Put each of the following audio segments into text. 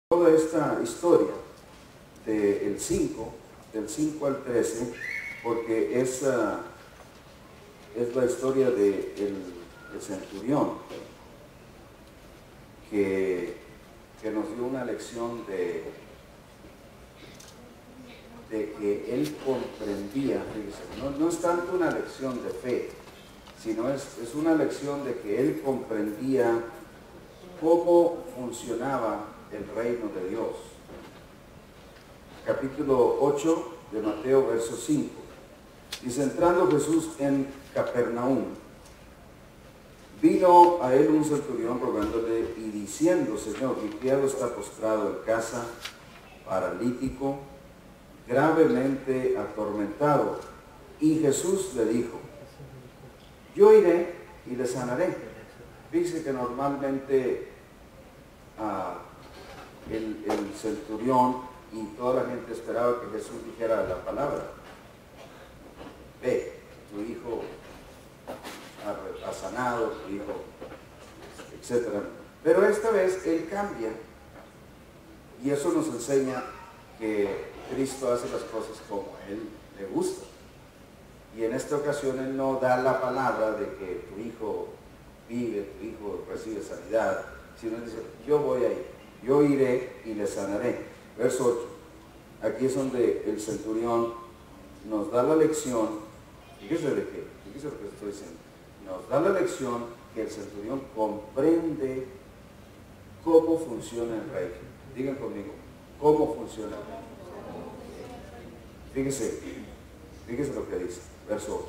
Toda esta historia del 5 al 13, porque es la historia del centurión que nos dio una lección de que él comprendía, fíjese, no es tanto una lección de fe, sino es una lección de que él comprendía cómo funcionaba el reino de Dios. Capítulo 8 de Mateo, verso 5. Dice: entrando Jesús en Capernaum, vino a él un centurión rogándole y diciendo: Señor, mi criado está postrado en casa, paralítico, gravemente atormentado. Y Jesús le dijo: yo iré y le sanaré. Fíjese que normalmente el centurión y toda la gente esperaba que Jesús dijera la palabra: ve, tu hijo ha sanado, tu hijo, etc. Pero esta vez él cambia, y eso nos enseña que Cristo hace las cosas como a él le gusta. Y en esta ocasión él no da la palabra de que tu hijo vive, tu hijo recibe sanidad, sino dice: yo voy a ir, yo iré y le sanaré. Verso 8. Aquí es donde el centurión nos da la lección. Fíjese de qué, fíjese lo que estoy diciendo. Nos da la lección que el centurión comprende cómo funciona el reino. Digan conmigo, ¿cómo funciona el reino? Fíjese lo que dice, verso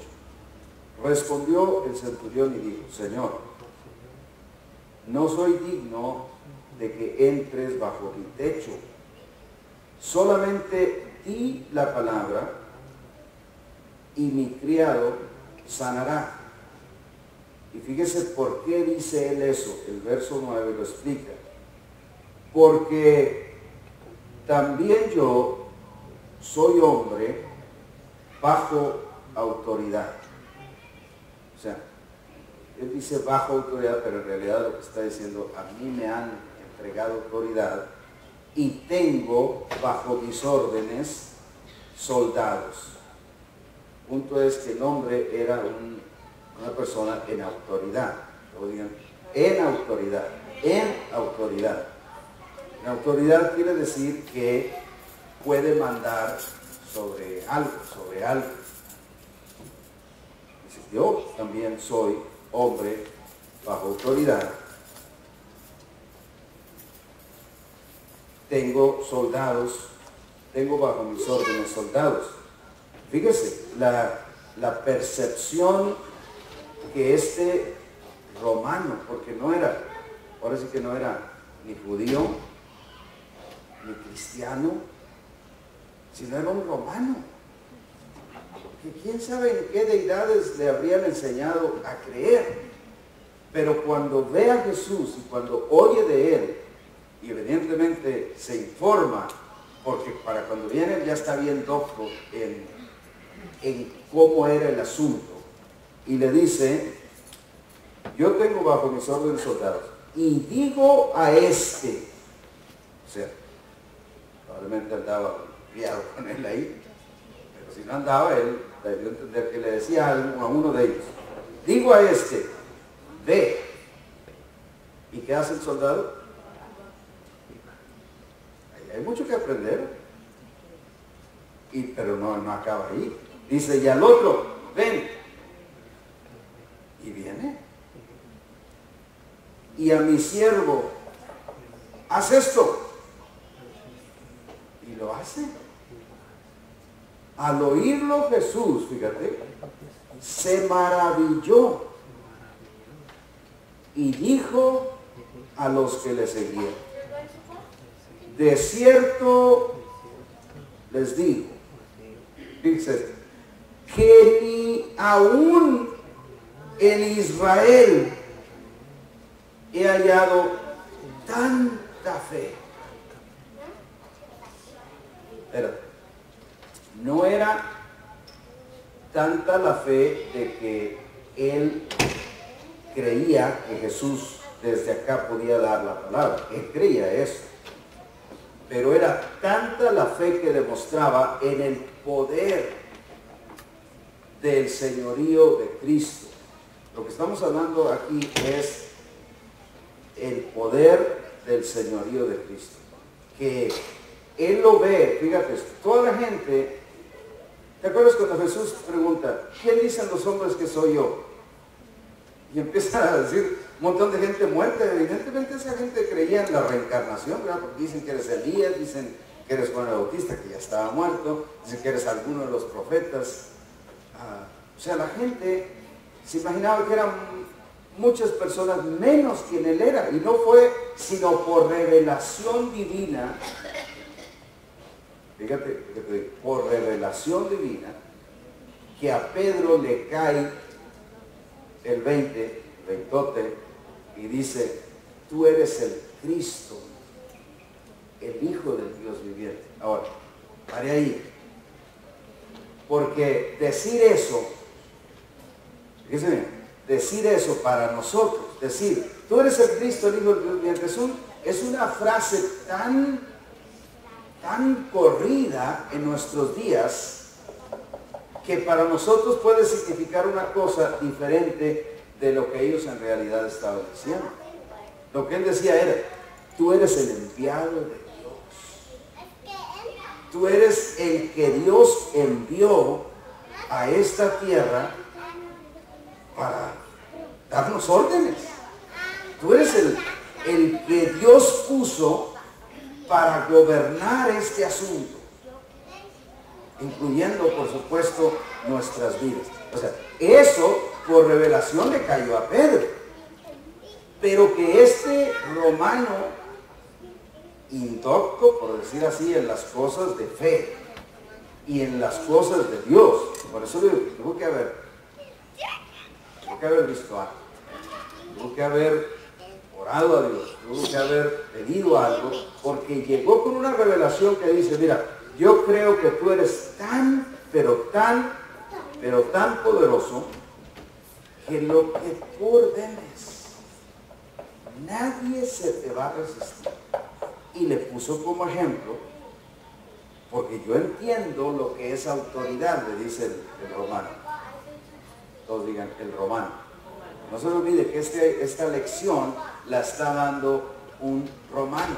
8. Respondió el centurión y dijo: Señor, no soy digno de que entres bajo mi techo. Solamente di la palabra y mi criado sanará. Y fíjese por qué dice él eso. El verso 9 lo explica. Porque también yo soy hombre bajo autoridad. O sea, él dice bajo autoridad, pero en realidad lo que está diciendo: a mí me han entregado autoridad y tengo bajo mis órdenes soldados. El punto es que el hombre era una persona en autoridad. Lo digan, en autoridad, en autoridad. En autoridad quiere decir que puede mandar sobre algo, sobre algo. Dice: yo también soy hombre bajo autoridad. Tengo soldados, tengo bajo mis órdenes soldados. Fíjese, la percepción que este romano, porque no era, ahora sí que no era ni judío, ni cristiano, sino era un romano, que quién sabe en qué deidades le habrían enseñado a creer. Pero cuando ve a Jesús y cuando oye de él, y evidentemente se informa, porque para cuando viene ya está bien docto en cómo era el asunto, y le dice: yo tengo bajo mis órdenes soldados, y digo a este, o sea, probablemente andaba criado con él ahí, pero si no andaba, él debió entender que le decía algo a uno de ellos: digo a este, ve. ¿Y qué hace el soldado? Hay mucho que aprender, pero no acaba ahí. Dice: y al otro, ven. Y viene. Y a mi siervo, haz esto. Y lo hace. Al oírlo Jesús, fíjate, se maravilló y dijo a los que le seguían: de cierto les digo, dice, que ni aún en Israel he hallado tanta fe. Espérate, no era tanta la fe de que él creía que Jesús desde acá podía dar la palabra. Él creía eso. Pero era tanta la fe que demostraba en el poder del señorío de Cristo. Lo que estamos hablando aquí es el poder del señorío de Cristo. Que Él lo ve, fíjate, toda la gente, ¿te acuerdas cuando Jesús pregunta, ¿quién dicen los hombres que soy yo? Y empiezan a decir un montón de gente muerta. Evidentemente esa gente creía en la reencarnación, ¿verdad? Porque dicen que eres Elías, dicen que eres Juan el Bautista, que ya estaba muerto, dicen que eres alguno de los profetas. O sea, la gente se imaginaba que eran muchas personas menos quien Él era, y no fue sino por revelación divina, fíjate, por revelación divina, que a Pedro le cae el 20 y dice, tú eres el Cristo, el Hijo del Dios viviente. Ahora, paré ahí, porque decir eso, fíjense bien, decir eso para nosotros, decir, tú eres el Cristo, el Hijo del Dios viviente, es una frase tan corrida en nuestros días, que para nosotros puede significar una cosa diferente de lo que ellos en realidad estaban diciendo. Lo que él decía era, tú eres el enviado de Dios. Tú eres el que Dios envió a esta tierra para darnos órdenes. Tú eres el que Dios puso para gobernar este asunto, incluyendo, por supuesto, nuestras vidas. O sea, eso por revelación le cayó a Pedro. Pero que este romano, indocto, por decir así, en las cosas de fe y en las cosas de Dios, por eso le digo, tuvo que haber visto algo, tuvo que haber orado a Dios, tuvo que haber pedido algo, porque llegó con una revelación que dice, mira, yo creo que tú eres tan poderoso que lo que tú ordenes, nadie se te va a resistir. Y le puso como ejemplo, porque yo entiendo lo que es autoridad, le dice el romano. Todos digan, el romano. No se olvide que esta lección la está dando un romano.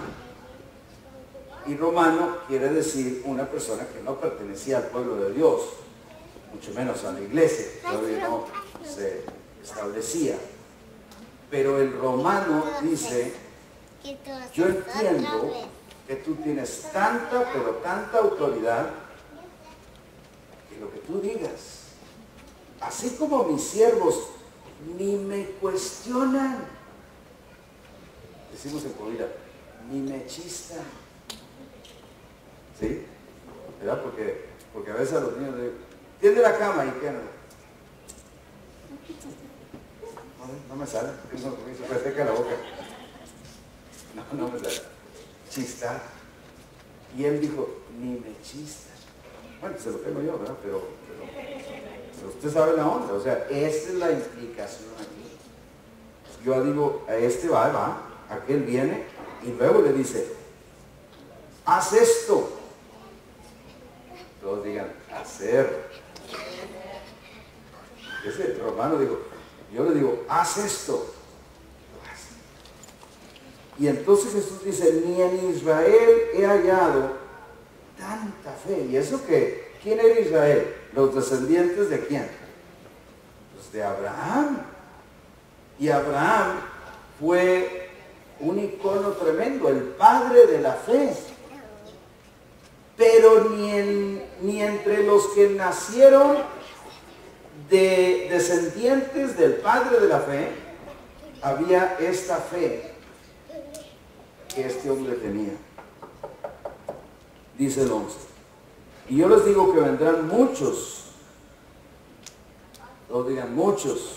Y romano quiere decir una persona que no pertenecía al pueblo de Dios, mucho menos a la iglesia, todavía no se establecía. Pero el romano dice, yo entiendo que tú tienes tanta, pero tanta autoridad, que lo que tú digas, así como mis siervos ni me cuestionan, decimos en Covira, ni me chistan. ¿Sí? ¿Verdad? Porque a veces a los niños le digo, tiende la cama y qué no me sale, se me seca la boca. No me sale. Chistar. Y él dijo, ni me chistan. Bueno, se lo tengo yo, ¿verdad? Pero usted sabe la onda. O sea, esta es la implicación aquí. Yo digo, a este va, aquel viene, y luego le dice, haz esto. Todos digan, hacer. Ese romano dijo, yo le digo, haz esto. Y entonces Jesús dice, ni en Israel he hallado tanta fe. ¿Y eso qué? ¿Quién era Israel? ¿Los descendientes de quién? Los de Abraham. Y Abraham fue un icono tremendo, el padre de la fe. Pero ni entre los que nacieron de descendientes del padre de la fe, había esta fe que este hombre tenía. Dice el 11. Y yo les digo que vendrán muchos, todos digan muchos,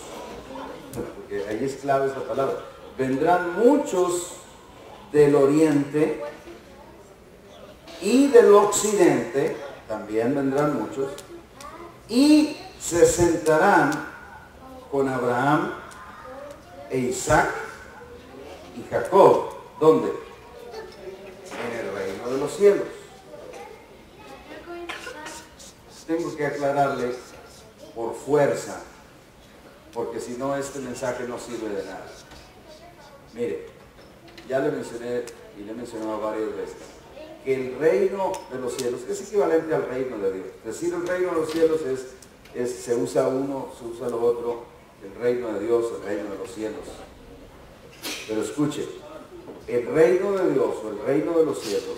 porque ahí es clave esta palabra, vendrán muchos del oriente y del occidente, también vendrán muchos, y se sentarán con Abraham e Isaac y Jacob. ¿Dónde? En el reino de los los cielos. Tengo que aclararle por fuerza, porque si no este mensaje no sirve de nada. Mire, ya le mencioné y le he mencionado varias veces que el reino de los cielos es equivalente al reino de Dios. Es decir, el reino de los cielos se usa uno, se usa lo otro, el reino de Dios, el reino de los cielos. Pero escuche, el reino de Dios o el reino de los cielos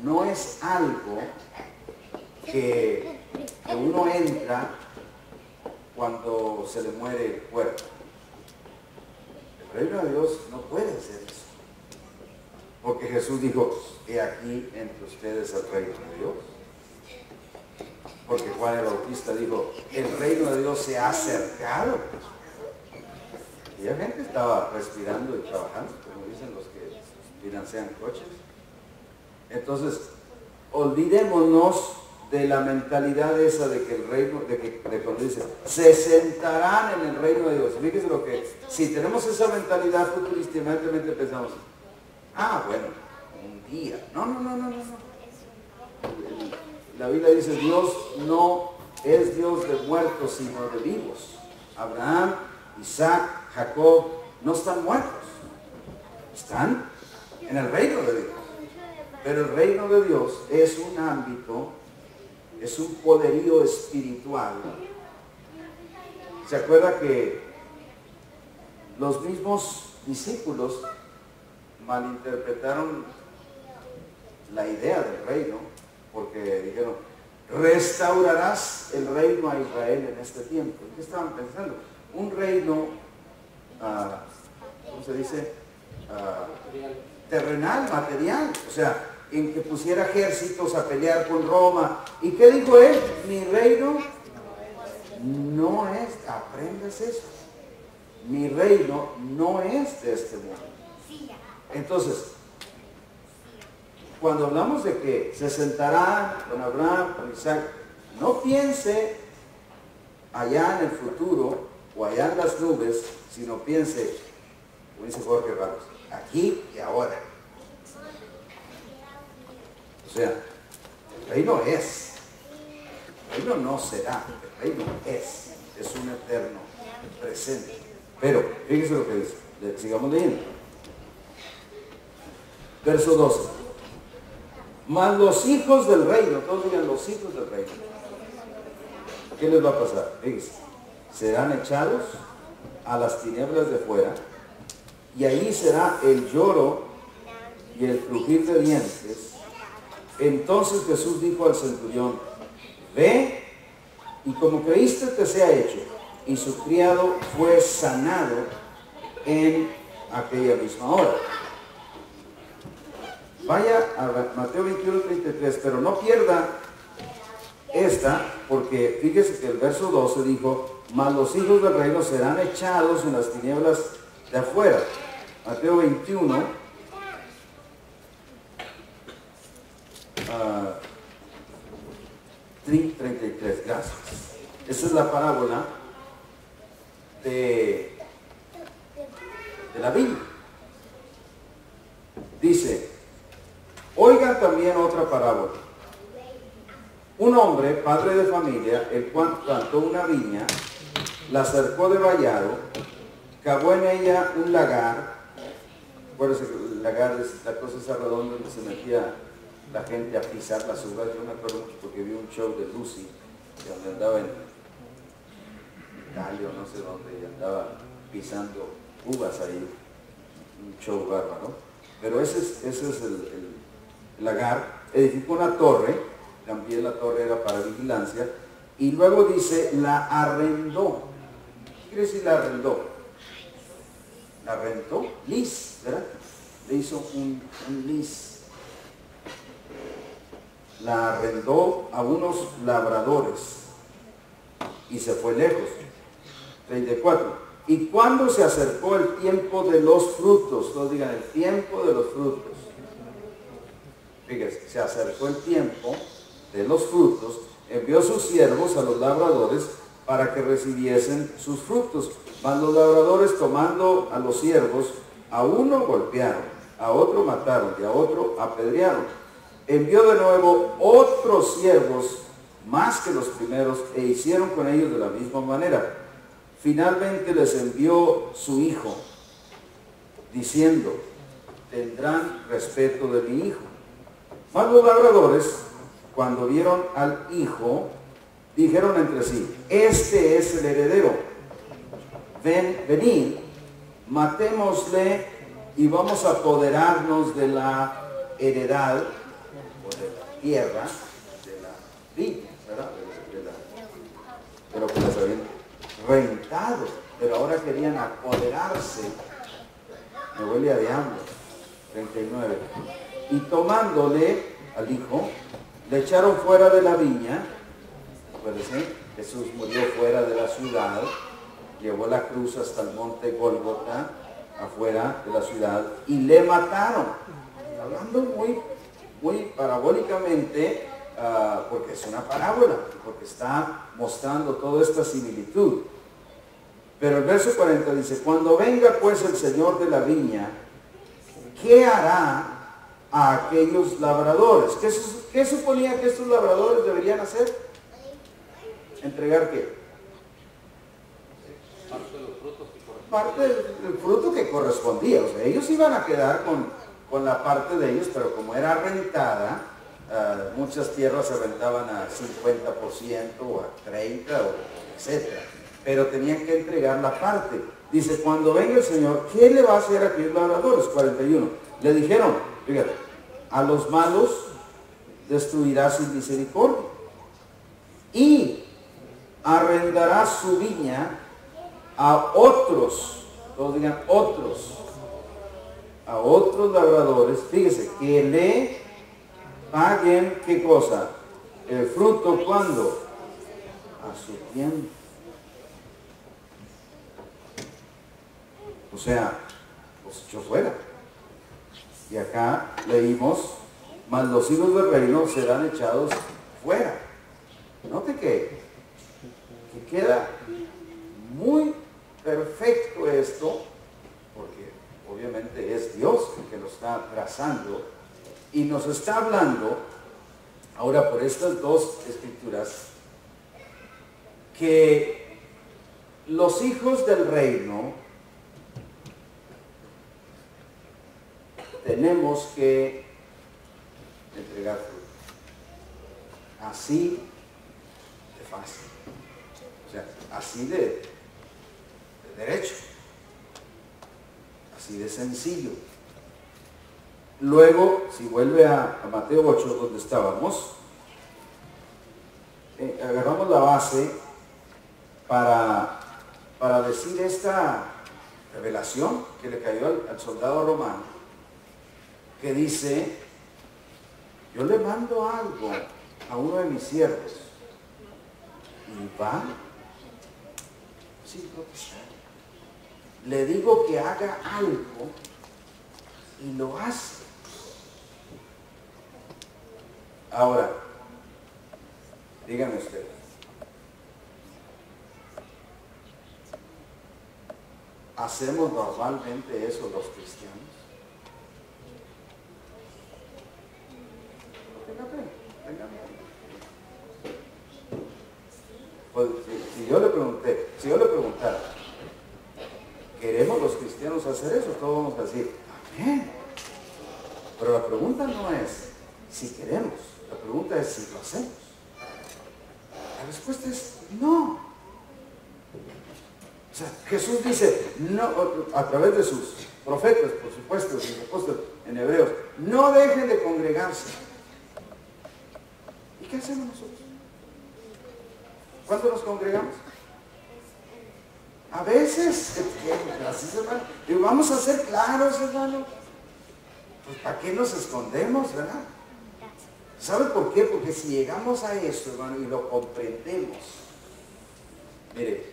no es algo que uno entra cuando se le muere el cuerpo. El reino de Dios no puede ser eso. Porque Jesús dijo, he aquí entre ustedes el reino de Dios. Porque Juan el Bautista dijo, el reino de Dios se ha acercado. Y la gente estaba respirando y trabajando, como dicen los que financian coches. Entonces, olvidémonos de la mentalidad esa de que el reino, de cuando dice, se sentarán en el reino de Dios. Fíjese lo que, si tenemos esa mentalidad futurísticamente pensamos, bueno, un día. No. La Biblia dice, Dios no es Dios de muertos, sino de vivos. Abraham, Isaac, Jacob, no están muertos. Están en el reino de Dios. Pero el reino de Dios es un ámbito, es un poderío espiritual. ¿Se acuerda que los mismos discípulos malinterpretaron la idea del reino? Porque dijeron, restaurarás el reino a Israel en este tiempo. ¿Qué estaban pensando? Un reino, ¿cómo se dice? Terrenal, material. O sea, en que pusiera ejércitos a pelear con Roma. ¿Y qué dijo él? Mi reino no es, aprendes eso. Mi reino no es de este mundo. Entonces, cuando hablamos de que se sentará con Abraham, con Isaac, no piense allá en el futuro o allá en las nubes, sino piense, como dice Jorge Ramos, aquí y ahora. O sea, el reino es, el reino no será, el reino es un eterno presente. Pero, fíjese lo que dice, sigamos leyendo. Verso 12. Mas los hijos del reino, todos digan los hijos del reino. ¿Qué les va a pasar? Fíjense, serán echados a las tinieblas de fuera, y ahí será el lloro y el crujir de dientes. Entonces Jesús dijo al centurión, ve, y como creíste te sea hecho. Y su criado fue sanado en aquella misma hora. Vaya a Mateo 21:33, pero no pierda esta, porque fíjese que el verso 12 dijo, mas los hijos del reino serán echados en las tinieblas de afuera. Mateo 21, 33, gracias. Esa es la parábola de la Biblia. Dice, oigan también otra parábola. Un hombre, padre de familia, el cual plantó una viña, la cercó de vallado, cavó en ella un lagar. Acuérdense que el lagar es la cosa esa redonda donde se metía la gente a pisar las uvas. Yo me acuerdo mucho porque vi un show de Lucy, donde andaba en Italia o no sé dónde, y andaba pisando uvas ahí. Un show bárbaro. Pero ese es el lagar. Edificó una torre, también la torre era para vigilancia, y luego dice, la arrendó. ¿Qué quiere decir la arrendó? La rentó, lease, ¿verdad? Le hizo un lease. La arrendó a unos labradores y se fue lejos. 34. Y cuando se acercó el tiempo de los frutos, todos digan el tiempo de los frutos. Fíjense, se acercó el tiempo de los frutos, envió sus siervos a los labradores para que recibiesen sus frutos. Mas los labradores, tomando a los siervos, a uno golpearon, a otro mataron y a otro apedrearon. envió de nuevo otros siervos más que los primeros e hicieron con ellos de la misma manera. Finalmente les envió su hijo, diciendo, tendrán respeto de mi hijo. Mas los labradores, cuando vieron al hijo, dijeron entre sí, este es el heredero. Venid, matémosle y vamos a apoderarnos de la heredad, o de la tierra, de la viña, ¿verdad? De lo que les habían rentado, pero ahora querían apoderarse. Me huele a diablo. 39. Y tomándole al hijo, le echaron fuera de la viña. Acuérdense, Jesús murió fuera de la ciudad, llevó la cruz hasta el monte Gólgota, afuera de la ciudad, y le mataron. Hablando muy parabólicamente, porque es una parábola, porque está mostrando toda esta similitud. Pero el verso 40 dice, cuando venga pues el Señor de la viña, ¿qué hará a aquellos labradores? ¿Qué suponía que estos labradores deberían hacer? ¿Entregar qué? Parte del fruto que correspondía. O sea, ellos iban a quedar con la parte de ellos, pero como era rentada, muchas tierras se rentaban a 50% o a 30%, etc. Pero tenían que entregar la parte. Dice, cuando venga el Señor, ¿qué le va a hacer a aquellos labradores? 41. Le dijeron, fíjate, a los malos destruirá sin misericordia y arrendará su viña a otros, todos digan otros, a otros labradores, fíjese, que le paguen, ¿qué cosa? El fruto, ¿cuándo? A su tiempo. O sea, los echó fuera. Y acá leímos, mas los hijos del reino serán echados fuera. Note que queda muy perfecto esto, porque obviamente es Dios el que lo está trazando, y nos está hablando, ahora por estas dos escrituras, que los hijos del reino tenemos que entregar fruto. Así de fácil. O sea, así de derecho. Así de sencillo. Luego, si vuelve a Mateo 8, donde estábamos, agarramos la base para decir esta revelación que le cayó al soldado romano, que dice, yo le mando algo a uno de mis siervos y va sin protestar. Le digo que haga algo y lo hace. Ahora, díganme ustedes, ¿hacemos normalmente eso los cristianos? Pues, si yo le preguntara, ¿queremos los cristianos hacer eso? Todos vamos a decir, amén. Pero la pregunta no es si queremos, la pregunta es si lo hacemos. La respuesta es no. O sea, Jesús dice, no, a través de sus profetas, por supuesto, sus apóstoles en hebreos, no dejen de congregarse. ¿Y qué hacemos nosotros? ¿Cuándo nos congregamos? A veces, gracias hermano, digo, vamos a ser claros, hermano. Pues ¿para qué nos escondemos, verdad? ¿Sabe por qué? Porque si llegamos a esto, hermano, y lo comprendemos, mire,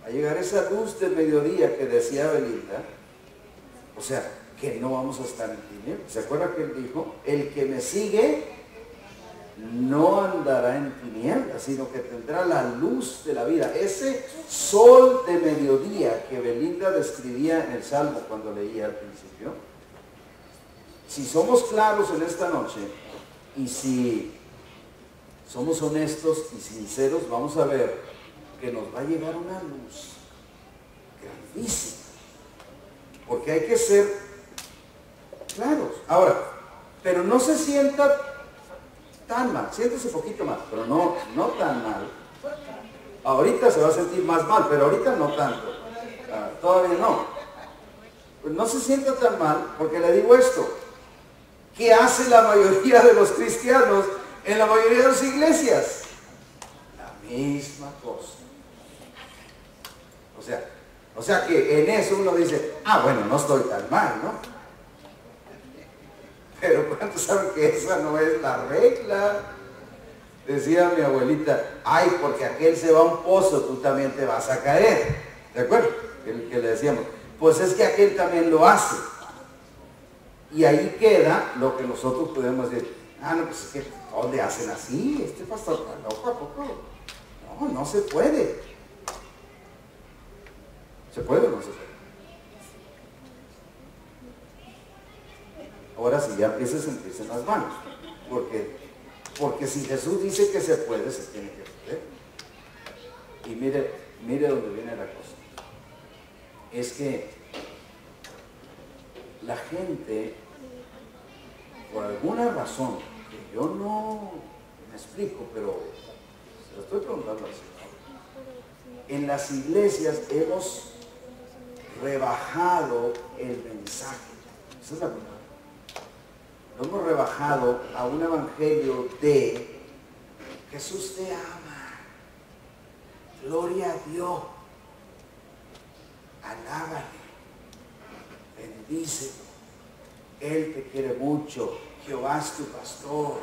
va a llegar esa luz del mediodía que decía Belinda, o sea, que no vamos a estar en tinieblas. ¿Se acuerda que él dijo? El que me sigue no andará en tinieblas, sino que tendrá la luz de la vida. Ese sol de mediodía que Belinda describía en el Salmo cuando leía al principio, si somos claros en esta noche, Y si somos honestos y sinceros, vamos a ver que nos va a llegar una luz grandísima. Porque hay que ser claros. Ahora, pero no se sienta tan mal, siéntese un poquito mal, pero no tan mal. Ahorita se va a sentir más mal, pero ahorita no tanto. Todavía no. Pues no se sienta tan mal, porque le digo esto. ¿Qué hace la mayoría de los cristianos en la mayoría de las iglesias? La misma cosa. O sea que en eso uno dice, bueno, no estoy tan mal, ¿no? Pero ¿cuántos saben que esa no es la regla? Decía mi abuelita, porque aquel se va a un pozo, tú también te vas a caer. ¿De acuerdo? Que le decíamos, pues es que aquel también lo hace. Y ahí queda lo que nosotros podemos decir, no, pues es que todos le hacen así, este pastor está loco, ¿a poco? No se puede. ¿Se puede o no se puede? Ahora sí, ya empieza a sentirse en las manos. Porque si Jesús dice que se puede, se tiene que poder. Y mire dónde viene la cosa. Es que la gente, por alguna razón, que yo no me explico, pero se lo estoy preguntando al Señor, en las iglesias hemos rebajado el mensaje. Esa es la verdad. Lo hemos rebajado a un evangelio de Jesús te ama, gloria a Dios, alábale, bendícelo, Él te quiere mucho, Jehová es tu pastor.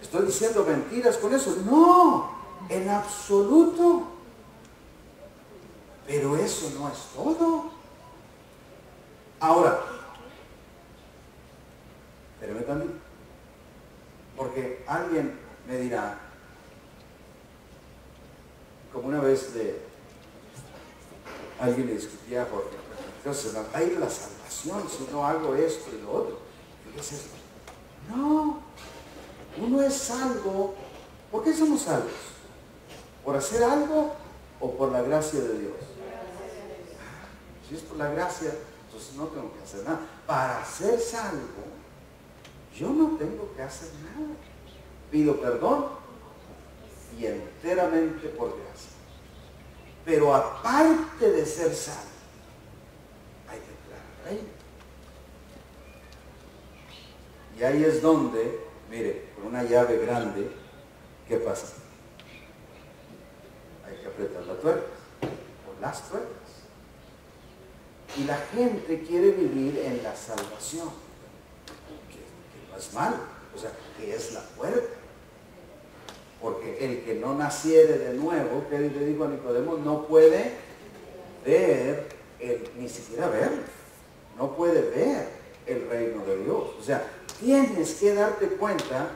¿Estoy diciendo mentiras con eso? No, en absoluto. Pero eso no es todo. Ahora, espérame también, porque alguien me dirá, como una vez alguien le discutía a Jorge, entonces se me va a ir la salvación si no hago esto y lo otro. Fíjese, no, uno es salvo. ¿Por qué somos salvos? ¿Por hacer algo o por la gracia de Dios? Si es por la gracia, entonces no tengo que hacer nada. Para ser salvo, yo no tengo que hacer nada. Pido perdón y enteramente por gracia. Pero aparte de ser salvo, hay que entrar al reino. Y ahí es donde, mire, con una llave grande, ¿qué pasa? Hay que apretar la tuerca, o las tuercas. Y la gente quiere vivir en la salvación, que no es malo, o sea, que es la puerta. Porque el que no naciere de nuevo, que le digo a Nicodemo, no puede ver, ni siquiera verlo, no puede ver el reino de Dios. O sea, tienes que darte cuenta,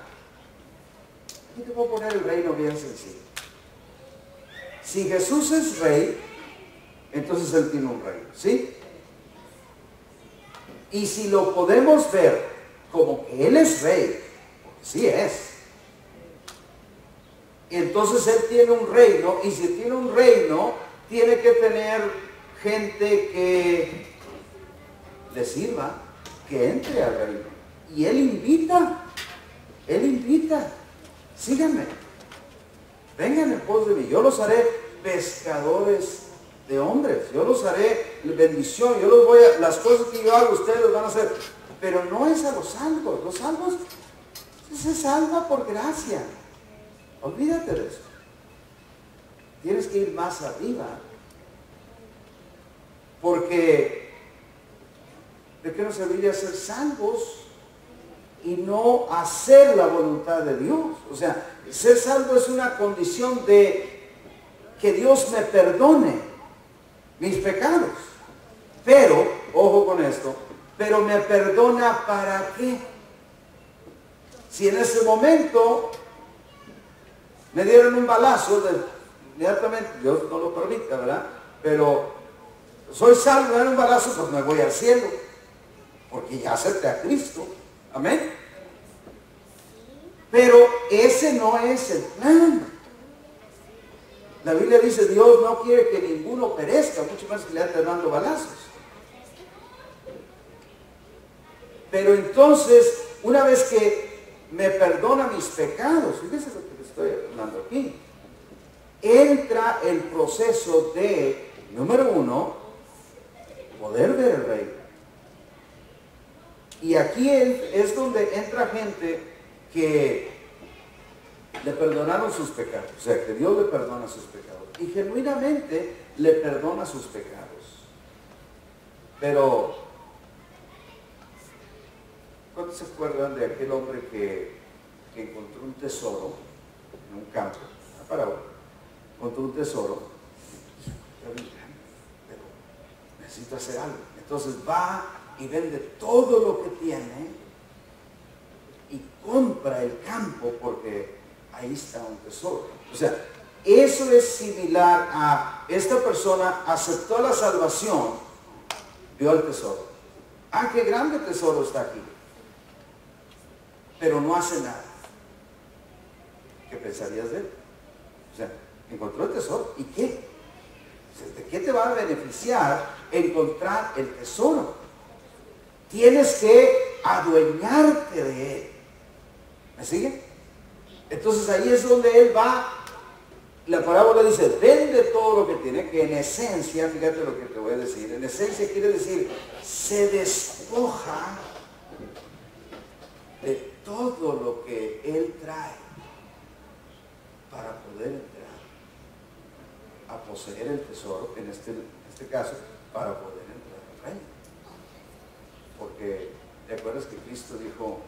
y te voy a poner el reino bien sencillo. Si Jesús es rey, entonces Él tiene un reino, ¿sí? Y si lo podemos ver como que Él es rey, porque sí es, entonces Él tiene un reino, y si tiene un reino, tiene que tener gente que le sirva, que entre al reino. Y Él invita, síganme, vengan en pos de mí, yo los haré pescadores de hombres, yo los haré bendición, yo los voy a, las cosas que yo hago, ustedes los van a hacer, pero no es a los salvos se salva por gracia. Olvídate de eso. Tienes que ir más arriba. Porque ¿de qué nos serviría ser salvos y no hacer la voluntad de Dios? O sea, ser salvo es una condición de que Dios me perdone mis pecados. Pero, ojo con esto, pero me perdona ¿para qué? Si en ese momento me dieron un balazo, inmediatamente, Dios no lo permita, ¿verdad? Pero soy salvo, me dan un balazo, pues me voy al cielo, porque ya acepté a Cristo. Amén. Pero ese no es el plan. La Biblia dice, Dios no quiere que ninguno perezca, mucho más que le anden dando balazos. Pero entonces, una vez que me perdona mis pecados, fíjese lo que le estoy hablando aquí, entra el proceso de, número uno, poder ver el reino. Y aquí es donde entra gente que le perdonaron sus pecados, o sea, que Dios le perdona sus pecados, y genuinamente le perdona sus pecados. Pero, ¿cuántos se acuerdan de aquel hombre que encontró un tesoro en un campo? Una parábola. Encontró un tesoro, pero necesito hacer algo. Entonces va y vende todo lo que tiene y compra el campo porque ahí está un tesoro. O sea, eso es similar a esta persona aceptó la salvación, vio el tesoro. Ah, qué grande tesoro está aquí. Pero no hace nada. ¿Qué pensarías de él? O sea, encontró el tesoro. ¿Y qué? ¿De qué te va a beneficiar encontrar el tesoro? Tienes que adueñarte de él. ¿Me sigue? Entonces ahí es donde él va. La parábola dice, vende todo lo que tiene, que en esencia, fíjate lo que te voy a decir, en esencia quiere decir, se despoja de todo lo que él trae para poder entrar a poseer el tesoro, en este caso, para poder entrar al reino. Porque, ¿te acuerdas que Cristo dijo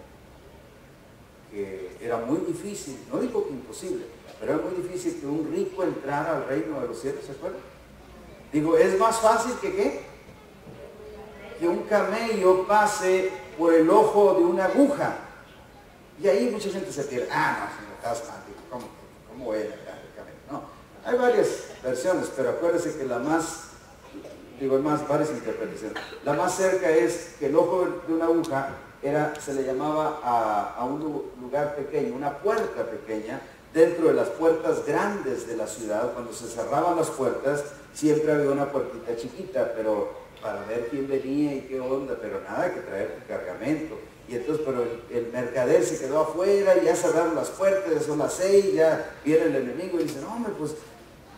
que era muy difícil, no dijo que imposible, pero era muy difícil que un rico entrara al reino de los cielos? ¿Se acuerdan? Digo, es más fácil que ¿qué? Que un camello pase por el ojo de una aguja. Y ahí mucha gente se pierde. Ah, no, señor, estás mal. ¿Cómo voy a entrar el camello? No, hay varias versiones, pero acuérdese que la más, hay varias interpretaciones. La más cerca es que el ojo de una aguja se le llamaba a un lugar pequeño, una puerta pequeña, dentro de las puertas grandes de la ciudad. Cuando se cerraban las puertas, siempre había una puertita chiquita, pero para ver quién venía y qué onda, pero nada que traer tu cargamento. Y entonces, pero el mercader se quedó afuera y ya cerraron las puertas, ya son las 6, ya viene el enemigo y dice, no, hombre, pues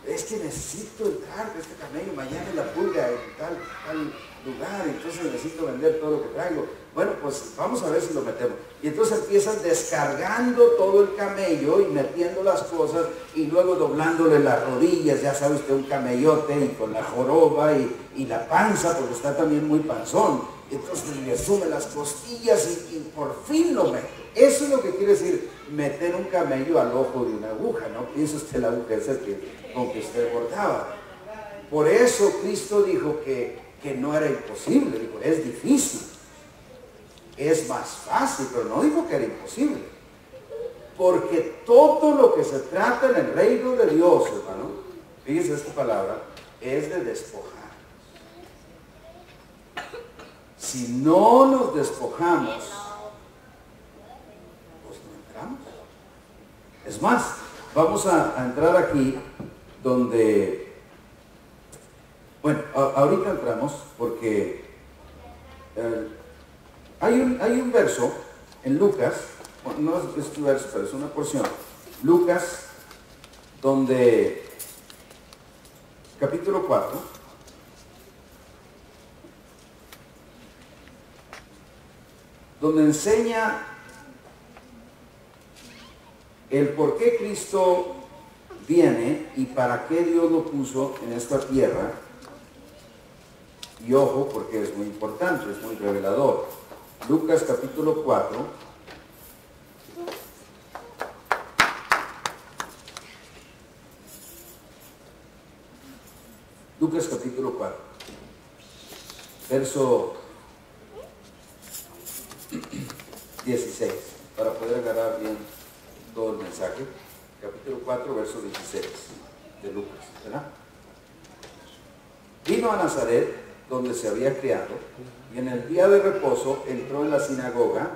es que necesito entrar con este camello mañana en la pulga, en tal lugar, entonces necesito vender todo lo que traigo. Bueno, pues vamos a ver si lo metemos. Y entonces empiezan descargando todo el camello y metiendo las cosas y luego doblándole las rodillas, ya sabe usted, un camellote, y con la joroba y la panza, porque está también muy panzón. Entonces le sume las costillas y por fin lo mete. Eso es lo que quiere decir meter un camello al ojo de una aguja, ¿no? Piensa usted la aguja esa con que usted bordaba. Por eso Cristo dijo que no era imposible, dijo, es difícil. Es más fácil, pero no dijo que era imposible. Porque todo lo que se trata en el reino de Dios, hermano, fíjese esta palabra, es de despojar. Si no nos despojamos, pues no entramos. Es más, vamos a entrar aquí donde, bueno, ahorita entramos porque hay un verso en Lucas, bueno, no es un verso, pero es una porción, Lucas, donde, capítulo 4, donde enseña el por qué Cristo viene y para qué Dios lo puso en esta tierra. Y ojo, porque es muy importante, es muy revelador. Lucas capítulo 4. Lucas capítulo 4. Verso 16, para poder agarrar bien todo el mensaje. Capítulo 4, verso 16 de Lucas, ¿verdad? Vino a Nazaret, donde se había criado, y en el día de reposo entró en la sinagoga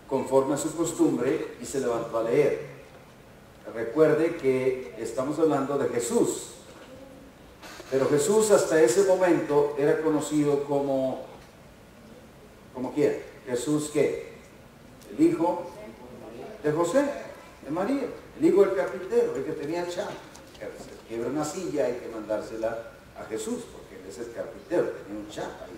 conforme a su costumbre y se levantó a leer. Recuerde que estamos hablando de Jesús, pero Jesús hasta ese momento era conocido como ¿quién? Jesús, ¿qué? El hijo de José, de María, el hijo del carpintero, el que tenía el chavo. Se quiebra una silla, hay que mandársela a Jesús, porque él es el carpintero, tenía un chapa ahí.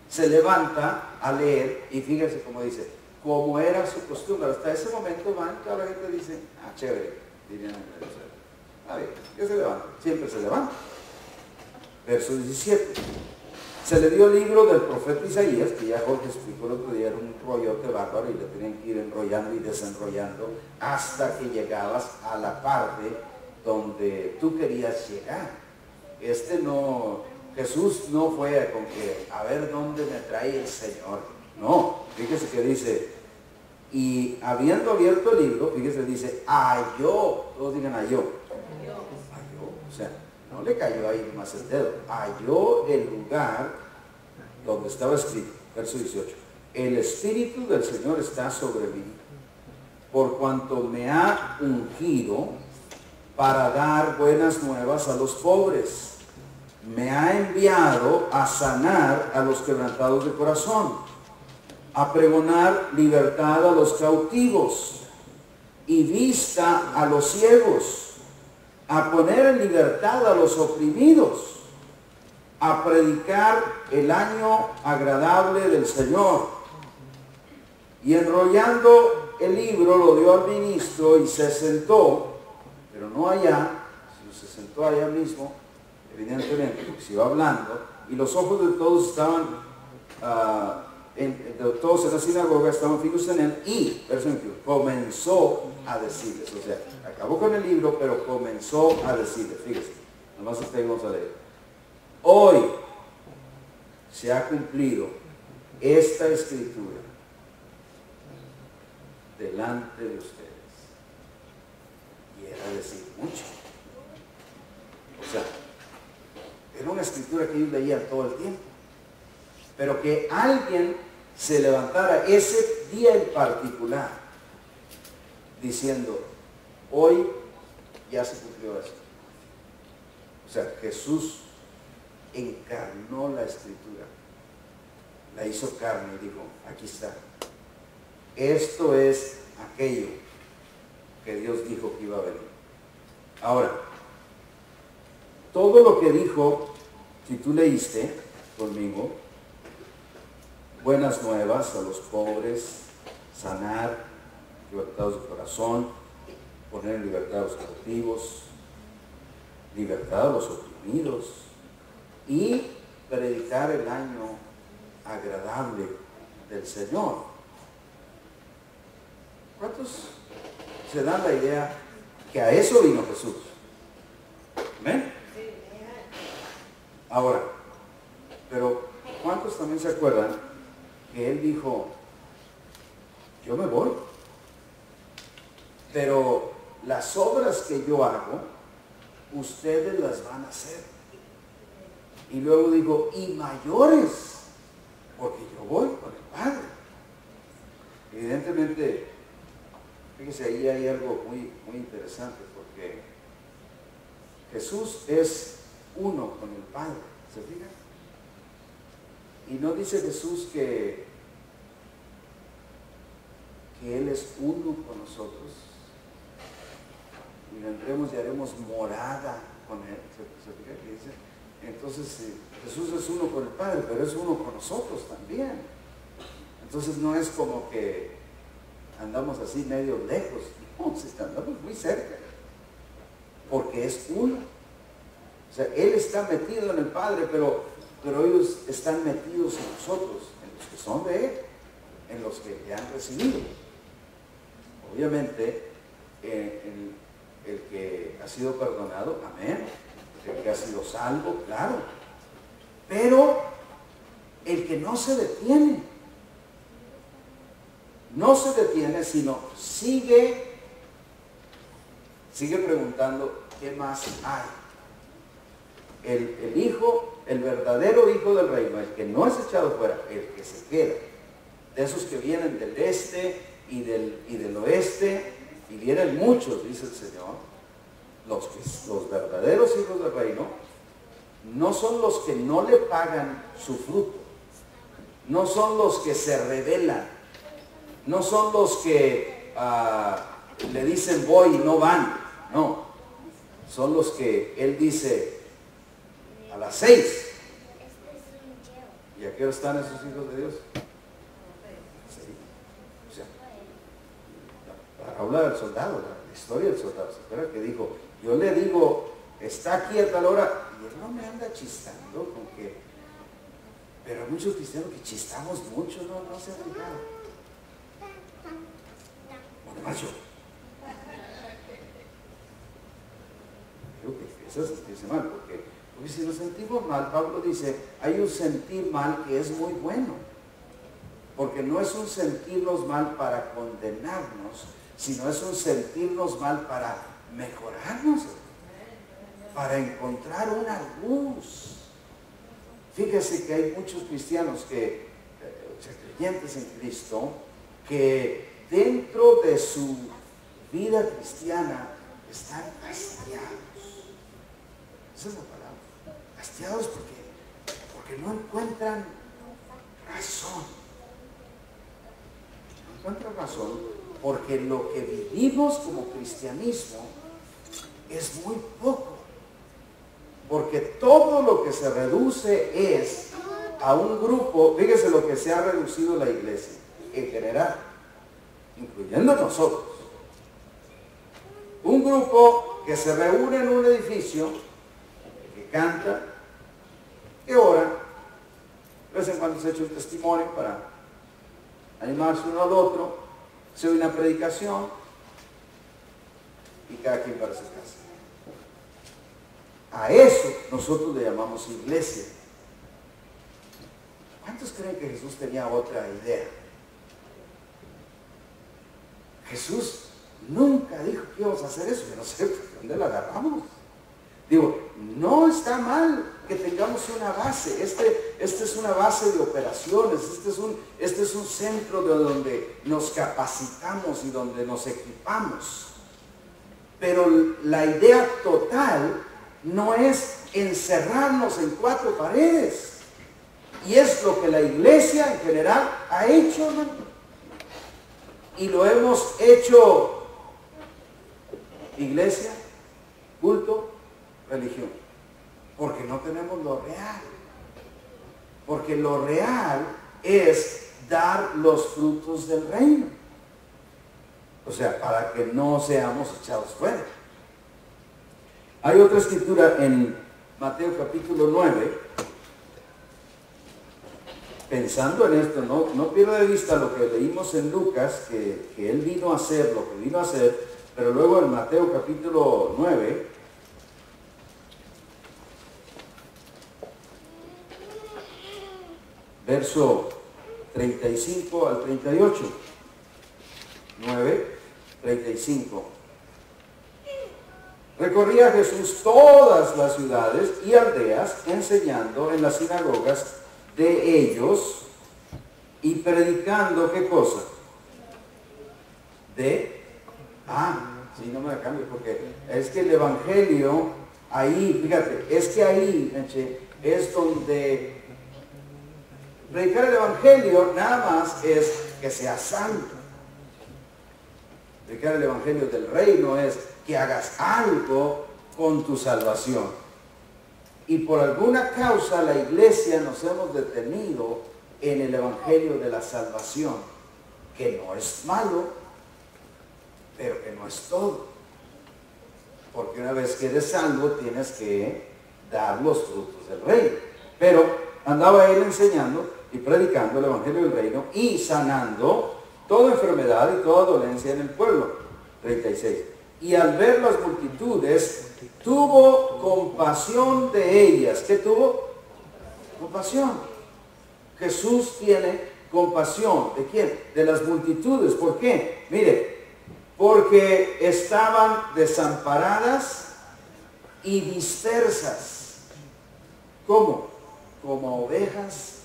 Se levanta a leer y fíjense cómo dice, como era su costumbre. Hasta ese momento toda la gente dice, chévere, dirían en Venezuela. A ver, ¿qué se levanta? Siempre se levanta. Verso 17. Se le dio el libro del profeta Isaías, que ya Jorge explicó el otro día, era un rollote bárbaro y le tenían que ir enrollando y desenrollando hasta que llegabas a la parte donde tú querías llegar. Jesús no fue con que a ver dónde me trae el Señor. No, fíjese que dice, y habiendo abierto el libro, fíjese, dice, halló, todos digan halló. Halló, o sea, no le cayó ahí más el dedo, halló el lugar donde estaba escrito, verso 18, el Espíritu del Señor está sobre mí, por cuanto me ha ungido para dar buenas nuevas a los pobres. Me ha enviado a sanar a los quebrantados de corazón, a pregonar libertad a los cautivos y vista a los ciegos, a poner en libertad a los oprimidos, a predicar el año agradable del Señor. Y enrollando el libro lo dio al ministro y se sentó, pero no allá, sino se sentó allá mismo, evidentemente, porque se iba hablando, y los ojos de todos estaban, todos en la sinagoga estaban fijos en él, y, verso 21, comenzó a decirles, o sea, acabó con el libro, pero comenzó a decirles, fíjense, nomás vamos a leer. Hoy se ha cumplido esta escritura delante de ustedes. Y era decir mucho. O sea, era una escritura que ellos leían todo el tiempo. Pero que alguien se levantara ese día en particular diciendo, hoy ya se cumplió eso. O sea, Jesús encarnó la escritura, la hizo carne y dijo, aquí está. Esto es aquello que Dios dijo que iba a venir. Ahora, todo lo que dijo, si tú leíste conmigo, buenas nuevas a los pobres, sanar, quebrantados de corazón, poner en libertad a los cautivos, libertad a los oprimidos y predicar el año agradable del Señor. ¿Cuántos se dan la idea que a eso vino Jesús? ¿Ven? Ahora, pero ¿cuántos también se acuerdan que Él dijo, yo me voy, pero las obras que yo hago, ustedes las van a hacer? Y luego dijo, y mayores, porque yo voy con el Padre. Evidentemente, fíjese, ahí hay algo muy, muy interesante, porque Jesús es uno con el Padre, ¿se fijan? Y no dice Jesús que Él es uno con nosotros, y vendremos y haremos morada con Él, ¿se fijan que dice? Entonces Jesús es uno con el Padre, pero es uno con nosotros también. Entonces no es como que andamos así medio lejos, no, andamos muy cerca, porque es uno. O sea, Él está metido en el Padre, pero ellos están metidos en nosotros, en los que son de Él, en los que le han recibido. Obviamente, el que ha sido perdonado, amén. El que ha sido salvo, claro. Pero el que no se detiene, sino sigue preguntando, ¿qué más hay? El hijo, el verdadero hijo del reino, el que no es echado fuera, el que se queda, de esos que vienen del este, y del oeste, y vienen muchos, dice el Señor. Los verdaderos hijos del reino no son los que no le pagan su fruto, no son los que se rebelan, no son los que le dicen voy y no van, no, son los que Él dice a las 6. ¿Y a qué hora están esos hijos de Dios? Sí. O sea, la parábola del soldado, la historia del soldado, ¿se acuerdan que dijo? Yo le digo, está aquí a tal hora, y él no me anda chistando con que, pero hay muchos cristianos que chistamos mucho, no se han fijado. Bueno, más yo. Creo que eso es sentirse mal, porque si nos sentimos mal, Pablo dice, hay un sentir mal que es muy bueno, porque no es un sentirnos mal para condenarnos, sino es un sentirnos mal para mejorarnos, para encontrar una luz. Fíjese que hay muchos cristianos creyentes en Cristo, que dentro de su vida cristiana están hastiados. Esa es la palabra. Hastiados porque no encuentran razón. No encuentran razón porque lo que vivimos como cristianismo es muy poco. Porque todo lo que se reduce es a un grupo. Fíjese lo que se ha reducido la iglesia en general, incluyendo nosotros. Un grupo que se reúne en un edificio, que canta, que ora, de vez en cuando se echa un testimonio para animarse uno al otro, se oye una predicación y cada quien para su casa. A eso nosotros le llamamos iglesia. ¿Cuántos creen que Jesús tenía otra idea? Jesús nunca dijo que íbamos a hacer eso. Yo no sé dónde la agarramos. Digo, no está mal que tengamos una base. Este es una base de operaciones. Este es un centro de donde nos capacitamos y donde nos equipamos. Pero la idea total no es encerrarnos en 4 paredes. Y es lo que la iglesia en general ha hecho, hermano. Y lo hemos hecho iglesia, culto, religión. Porque no tenemos lo real. Porque lo real es dar los frutos del reino. O sea, para que no seamos echados fuera. Hay otra escritura en Mateo capítulo 9. Pensando en esto, no pierda de vista lo que leímos en Lucas, que él vino a hacer lo que vino a hacer, pero luego en Mateo capítulo 9, verso 35 al 38. 9, 35. Recorría Jesús todas las ciudades y aldeas, enseñando en las sinagogas de ellos y predicando, ¿qué cosa? Sí, no me la cambio, porque es que el evangelio, ahí, fíjate, es que ahí, es donde predicar el evangelio nada más es que seas santo. Predicar el evangelio del reino es que hagas algo con tu salvación. Y por alguna causa la iglesia nos hemos detenido en el evangelio de la salvación, que no es malo, pero que no es todo. Porque una vez que eres salvo tienes que dar los frutos del reino. Pero andaba él enseñando y predicando el evangelio del reino y sanando toda enfermedad y toda dolencia en el pueblo. 36. Y al ver las multitudes, tuvo compasión de ellas. ¿Qué tuvo? Compasión. Jesús tiene compasión. ¿De quién? De las multitudes. ¿Por qué? Mire, porque estaban desamparadas y dispersas. ¿Cómo? Como ovejas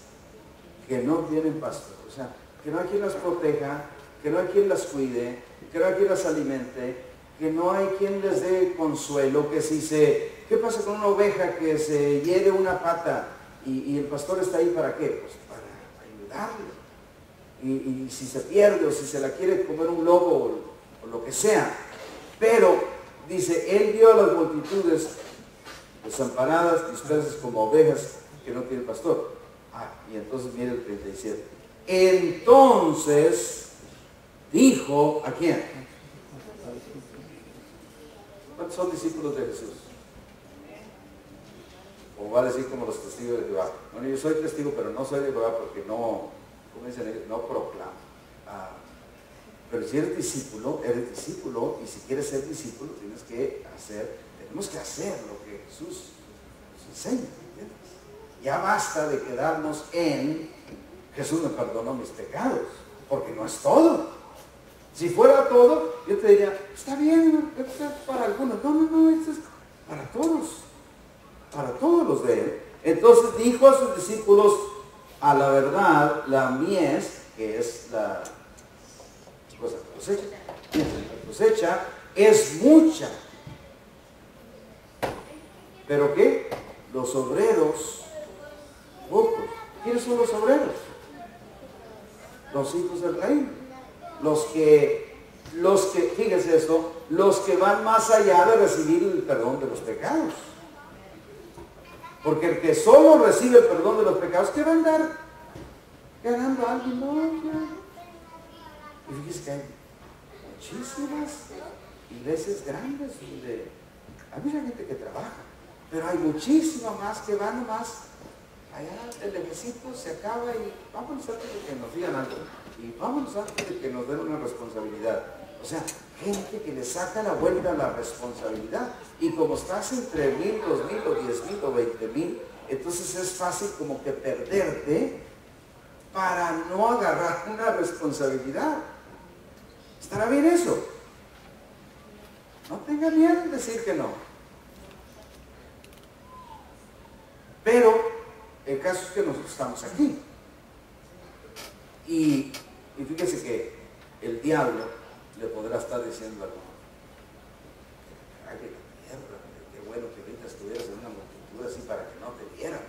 que no tienen pastor. O sea, que no hay quien las proteja, que no hay quien las cuide, que no hay quien las alimente, que no hay quien les dé consuelo, que si ¿qué pasa con una oveja que se hiere una pata y el pastor está ahí para qué? Pues para ayudarle. Y si se pierde o si se la quiere comer un lobo o lo que sea. Pero, dice, él dio a las multitudes desamparadas, dispersas como ovejas que no tienen pastor. Y entonces mire el 37. Entonces dijo, ¿a quién? ¿Cuántos son discípulos de Jesús? O va a decir como los testigos de Jehová. Bueno, yo soy testigo, pero no soy de Jehová porque no, ¿cómo dicen ellos? No proclamo. Pero si eres discípulo, y si quieres ser discípulo, tenemos que hacer lo que Jesús nos enseña. ¿Entiendes? Ya basta de quedarnos en Jesús me perdonó mis pecados, porque no es todo. Si fuera todo, yo te diría, está bien, esto es para algunos. No, esto es para todos los de él. Entonces dijo a sus discípulos, a la verdad, la mies, que es la cosecha es mucha. ¿Pero qué? Los obreros, pocos. ¿Quiénes son los obreros? Los hijos del reino. Los que, fíjense esto, los que van más allá de recibir el perdón de los pecados. Porque el que solo recibe el perdón de los pecados, ¿qué va a andar ganando a alguien? No, ya. Y fíjense que hay muchísimas iglesias grandes donde hay mucha gente que trabaja, pero hay muchísima más que van nomás allá, el lejecito se acaba y vámonos antes de que nos digan algo, y vámonos antes de que nos den una responsabilidad. O sea, gente que le saca la vuelta a la responsabilidad, y como estás entre 1,000, 2,000 o 10,000 o 20,000, entonces es fácil como que perderte para no agarrar una responsabilidad. ¿Estará bien eso? No tenga miedo en decir que no. Pero el caso es que nosotros estamos aquí. Y fíjese que el diablo le podrá estar diciendo algo. Ay, qué bueno que ahorita estuvieras en una multitud así para que no te vieran.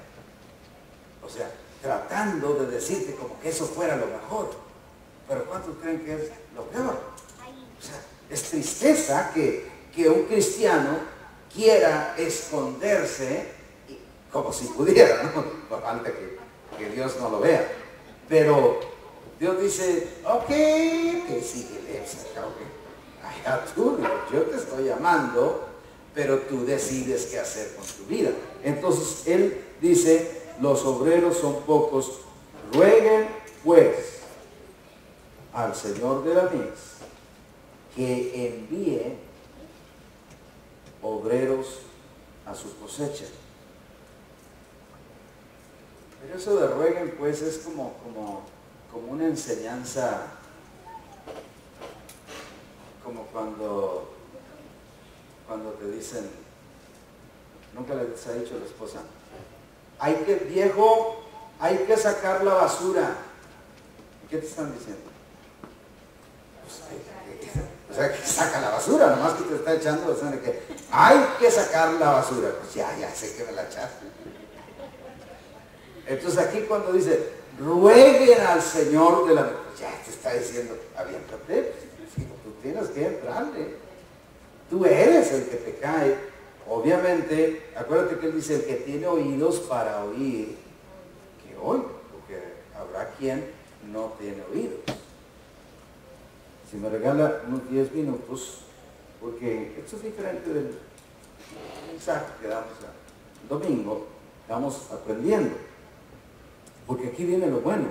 O sea, tratando de decirte como que eso fuera lo mejor. Pero ¿cuántos creen que es lo peor? O sea, es tristeza que un cristiano quiera esconderse como si pudiera, ¿no? Por falta que Dios no lo vea. Pero Dios dice, ok, síguele, allá tú, yo te estoy llamando, pero tú decides qué hacer con tu vida. Entonces Él dice, los obreros son pocos, rueguen pues al Señor de la mies que envíe obreros a su cosecha. Pero eso de rueguen pues es como una enseñanza, como cuando te dicen, nunca les ha dicho la esposa, viejo, hay que sacar la basura. ¿Qué te están diciendo? O sea, que saca la basura, nomás que te está echando, o sea, de que hay que sacar la basura. Pues ya sé que me la echaste. Entonces aquí cuando dice, rueguen al Señor de la mies, ya te está diciendo, aviéntate, tú tienes que entrarle. Tú eres el que te cae. Obviamente, acuérdate que Él dice, el que tiene oídos para oír, que oiga, porque habrá quien no tiene oídos. Si me regala unos 10 minutos, porque esto es diferente del mensaje que damos el domingo, estamos aprendiendo. Porque aquí viene lo bueno.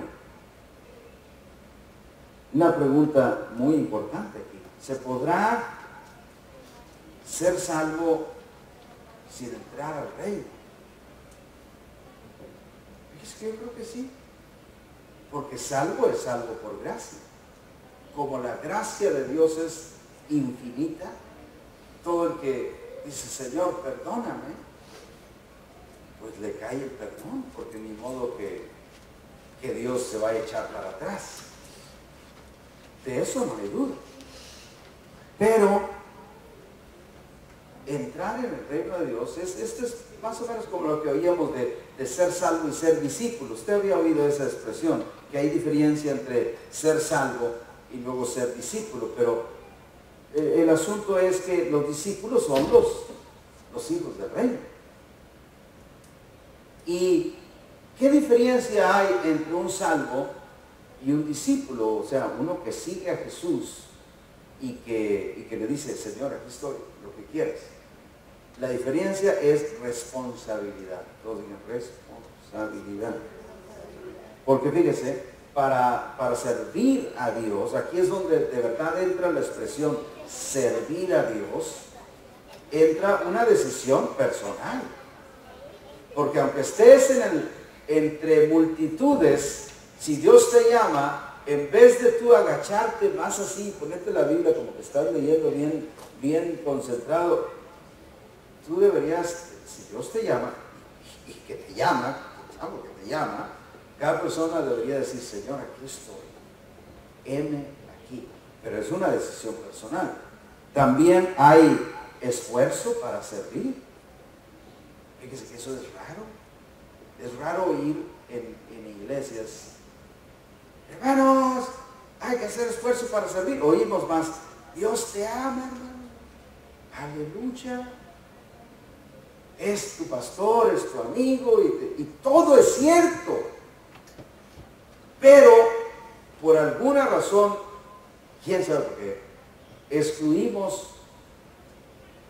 Una pregunta muy importante aquí. ¿Se podrá ser salvo sin entrar al reino? Es que yo creo que sí. Porque salvo es salvo por gracia. Como la gracia de Dios es infinita, todo el que dice, Señor, perdóname, pues le cae el perdón, porque ni modo que Dios se va a echar para atrás. De eso no hay duda. Pero entrar en el reino de Dios, esto es más o menos como lo que oíamos de ser salvo y ser discípulo. Usted había oído esa expresión, que hay diferencia entre ser salvo y luego ser discípulo, pero el asunto es que los discípulos son los hijos del reino. ¿Y qué diferencia hay entre un salvo y un discípulo? O sea, uno que sigue a Jesús y que le dice, Señor, aquí estoy, lo que quieras. La diferencia es responsabilidad. Todos digan responsabilidad. Porque fíjese, para servir a Dios, aquí es donde de verdad entra la expresión servir a Dios, entra una decisión personal. Porque aunque estés entre multitudes, si Dios te llama, en vez de tú agacharte más así, ponerte la Biblia como que estás leyendo bien concentrado, tú deberías, si Dios te llama, y que te llama, algo que te llama, cada persona debería decir, Señor, aquí estoy, heme aquí. Pero es una decisión personal. También hay esfuerzo para servir. Fíjese que eso es raro. Es raro ir en iglesias. Hermanos, hay que hacer esfuerzo para servir. Oímos más, Dios te ama, hermano. Aleluya. Es tu pastor, es tu amigo y todo es cierto. Pero por alguna razón, quién sabe por qué, excluimos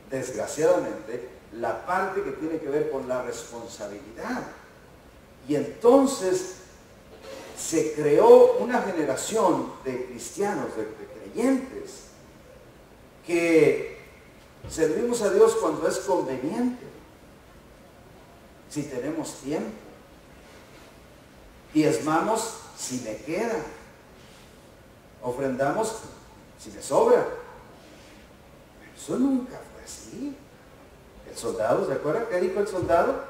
desgraciadamente la parte que tiene que ver con la responsabilidad. Y entonces se creó una generación de cristianos, de creyentes, que servimos a Dios cuando es conveniente, si tenemos tiempo, diezmamos si me queda, ofrendamos si me sobra. Eso nunca fue así. El soldado, ¿se acuerdan qué dijo el soldado?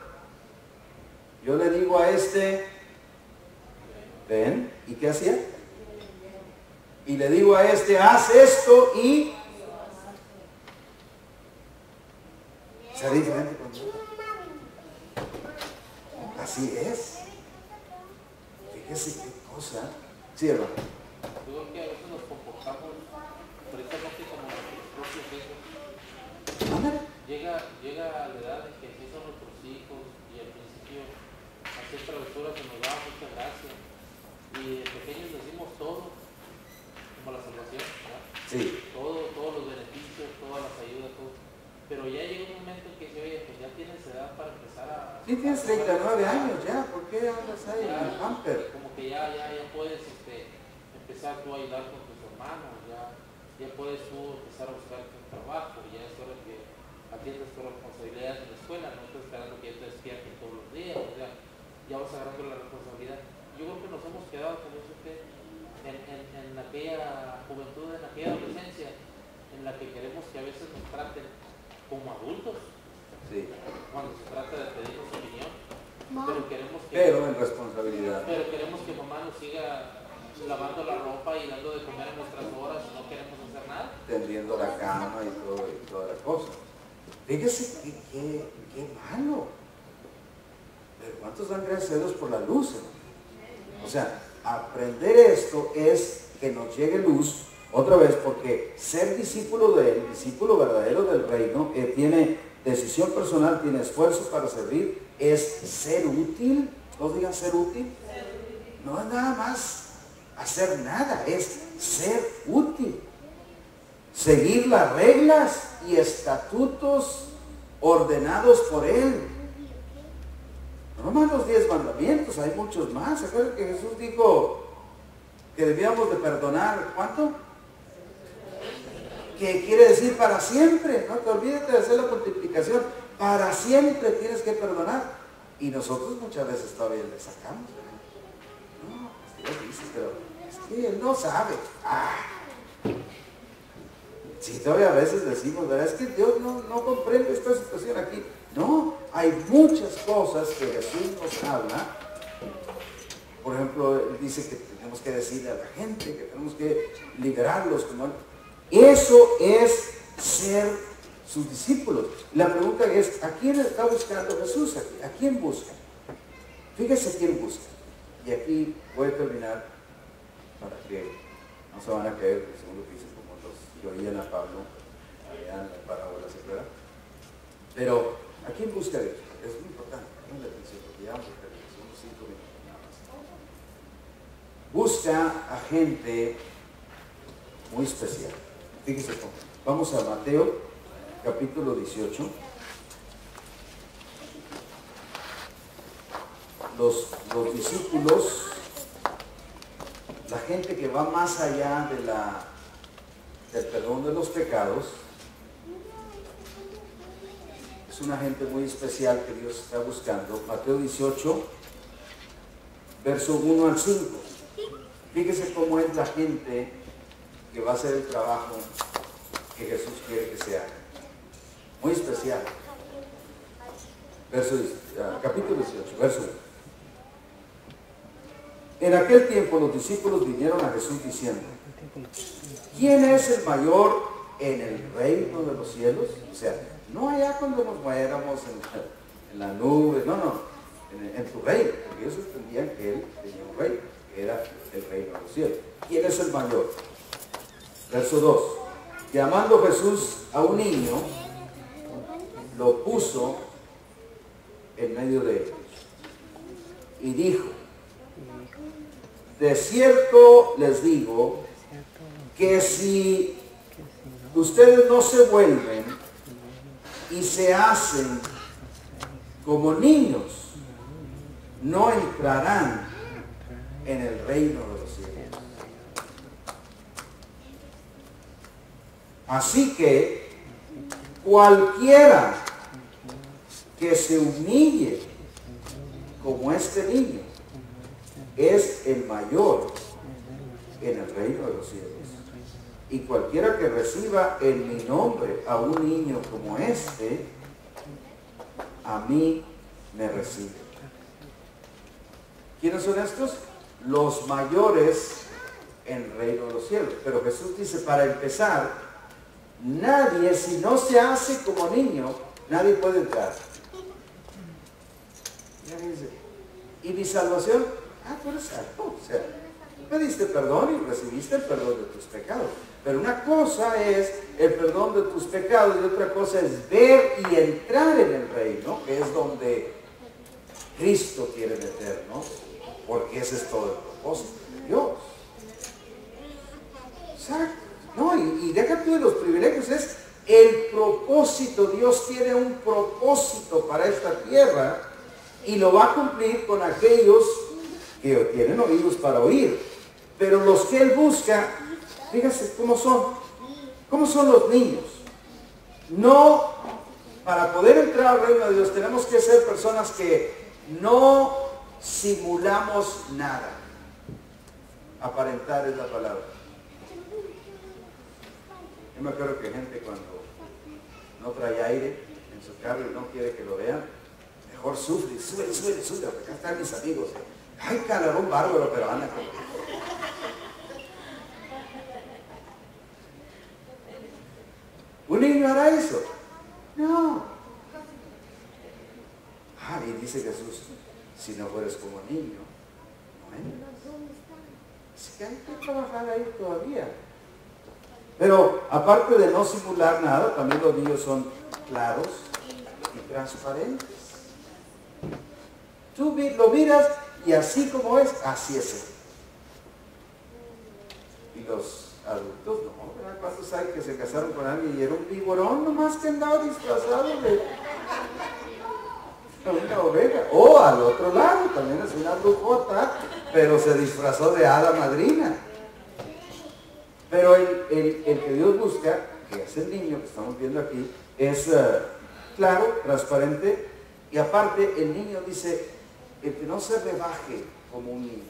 Yo le digo a este, ven, ¿y qué hacía? Y le digo a este, haz esto y... ¿Será diferente conmigo? Así es. Fíjese qué cosa. Sí, hermano. Yo creo que a veces nos comportamos precisamente como nuestros propios hijos. Llega a la edad en que sí son nuestros hijos y al principio hacer travesuras que nos da mucha gracia. Y de pequeños decimos todo, como la salvación, ¿verdad? Sí. Todos los beneficios, todas las ayudas, todo. Pero ya llega un momento en que dice, oye, pues ya tienes edad para empezar a... Sí, tienes 39 años ya, ¿por qué andas ahí en el camper? Como que ya puedes empezar tú a ayudar con tus hermanos, ya puedes tú empezar a buscar un trabajo, ya es hora que atiendas tus responsabilidades en la escuela, no estás esperando que yo te despiertes todos los días, o sea, ya vas agarrando la responsabilidad. Yo creo que nos hemos quedado con eso en aquella juventud, en aquella adolescencia, en la que queremos que a veces nos traten como adultos, sí, cuando se trata de pedirnos opinión, pero en responsabilidad. Pero queremos que mamá nos siga lavando la ropa y dando de comer a nuestras horas, no queremos hacer nada. Tendiendo la cama y toda la cosa. Fíjese qué malo. Pero ¿cuántos dan gracias a Dios por la luz, hermano? O sea, aprender esto es que nos llegue luz otra vez, porque ser discípulo de Él, discípulo verdadero del reino, tiene decisión personal, tiene esfuerzo para servir, es ser útil. ¿Todos digan ser útil? No es nada más hacer nada, es ser útil. Seguir las reglas y estatutos ordenados por Él. No más los 10 mandamientos, hay muchos más. ¿Se acuerdan que Jesús dijo que debíamos de perdonar? ¿Cuánto? Que quiere decir para siempre. No te olvides de hacer la multiplicación. Para siempre tienes que perdonar. Y nosotros muchas veces todavía le sacamos. No, Dios dice, pero es que Él no sabe. Sí, todavía a veces decimos, ¿verdad? Es que Dios no comprende esta situación aquí. No, hay muchas cosas que Jesús nos habla. Por ejemplo, Él dice que tenemos tenemos que decirle a la gente, que tenemos que liberarlos. Eso es ser sus discípulos. La pregunta es, ¿a quién está buscando Jesús aquí? ¿A quién busca? Fíjese quién busca. Y aquí voy a terminar para que no se van a caer, según lo que dicen, como los que oían a Pablo, allá en la parábola, ¿verdad? Pero, ¿a quién busca Dios? Es muy importante, no la atención, porque ya vamos a terminar, son unos 5 minutos nada más. Busca a gente muy especial. Fíjese cómo. Vamos a Mateo, capítulo 18. Los discípulos, la gente que va más allá del perdón de los pecados, es una gente muy especial que Dios está buscando. Mateo 18, verso 1 al 5. Fíjese cómo es la gente que va a hacer el trabajo que Jesús quiere que se haga. Muy especial. Capítulo 18, verso 1. En aquel tiempo los discípulos vinieron a Jesús diciendo, ¿quién es el mayor en el reino de los cielos? O sea, no allá cuando nos muéramos en la nube, no, en tu reino, porque ellos entendían que él tenía un reino, que era el reino de los cielos. ¿Quién es el mayor? Verso 2. Llamando Jesús a un niño, lo puso en medio de ellos y dijo, de cierto les digo que si ustedes no se vuelven y se hacen como niños, no entrarán en el reino de los cielos. Así que cualquiera que se humille como este niño es el mayor en el reino de los cielos. Y cualquiera que reciba en mi nombre a un niño como este, a mí me recibe. ¿Quiénes son estos? Los mayores en el reino de los cielos. Pero Jesús dice, para empezar, nadie, si no se hace como niño, nadie puede entrar. ¿Y mi salvación? Tú eres salvo. O sea, pediste perdón y recibiste el perdón de tus pecados. Pero una cosa es el perdón de tus pecados y otra cosa es ver y entrar en el reino, que es donde Cristo quiere meternos, porque ese es todo el propósito de Dios. Exacto. No, y deja tú de los privilegios, es el propósito. Dios tiene un propósito para esta tierra y lo va a cumplir con aquellos que tienen oídos para oír. Pero los que Él busca, fíjate cómo son. ¿Cómo son los niños? No, para poder entrar al reino de Dios tenemos que ser personas que no simulamos nada. Aparentar es la palabra. Yo me acuerdo que gente cuando no trae aire en su carro y no quiere que lo vean, mejor sufre, sube, acá están mis amigos. Ay, calorón bárbaro, pero anda con... ¿Un niño hará eso? No. Y dice Jesús, si no fueres como niño, no entras. Así que hay que trabajar ahí todavía. Pero aparte de no simular nada, también los niños son claros y transparentes. Tú lo miras y así como es, así es él. Y los adultos, no, ¿verdad? ¿Cuántos hay que se casaron con alguien y era un vigorón nomás que andaba disfrazado de una oveja? O al otro lado, también es una brujota, pero se disfrazó de hada madrina. Pero el que Dios busca, que es el niño que estamos viendo aquí, es claro, transparente, y aparte el niño dice, el que no se rebaje como un niño.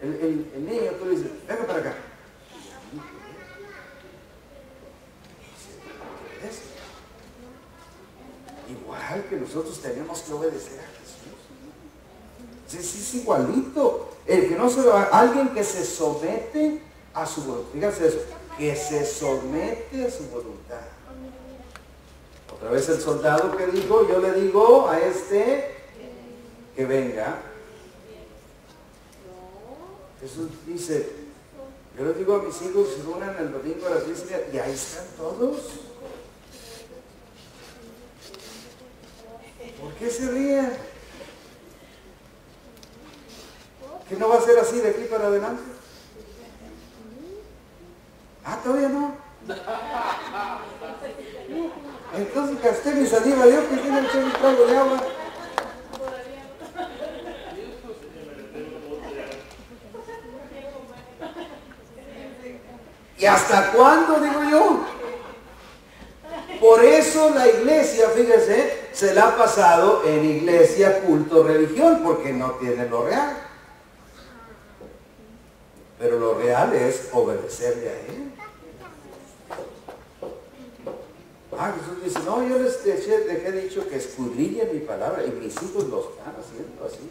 El niño, tú le dices, venga para acá. Igual que nosotros tenemos que obedecer a Jesús. Es igualito. El que no se va, alguien que se somete a su voluntad. Fíjense eso, que se somete a su voluntad. Otra vez el soldado que dijo, yo le digo a este que venga. Jesús dice, yo les digo a mis hijos, se reúnan el domingo a las 10:30 y ahí están todos. ¿Por qué se ríen? ¿Que no va a ser así de aquí para adelante? Ah, todavía no. Entonces gasté mi saliva, yo que tiene que echar un trago de agua. ¿Y hasta cuándo, digo yo? Por eso la iglesia, fíjese, se la ha pasado en iglesia, culto, religión, porque no tiene lo real. Pero lo real es obedecerle a Él. Ah, Jesús dice, no, yo les he dicho que escudriñen mi palabra y mis hijos lo están haciendo así.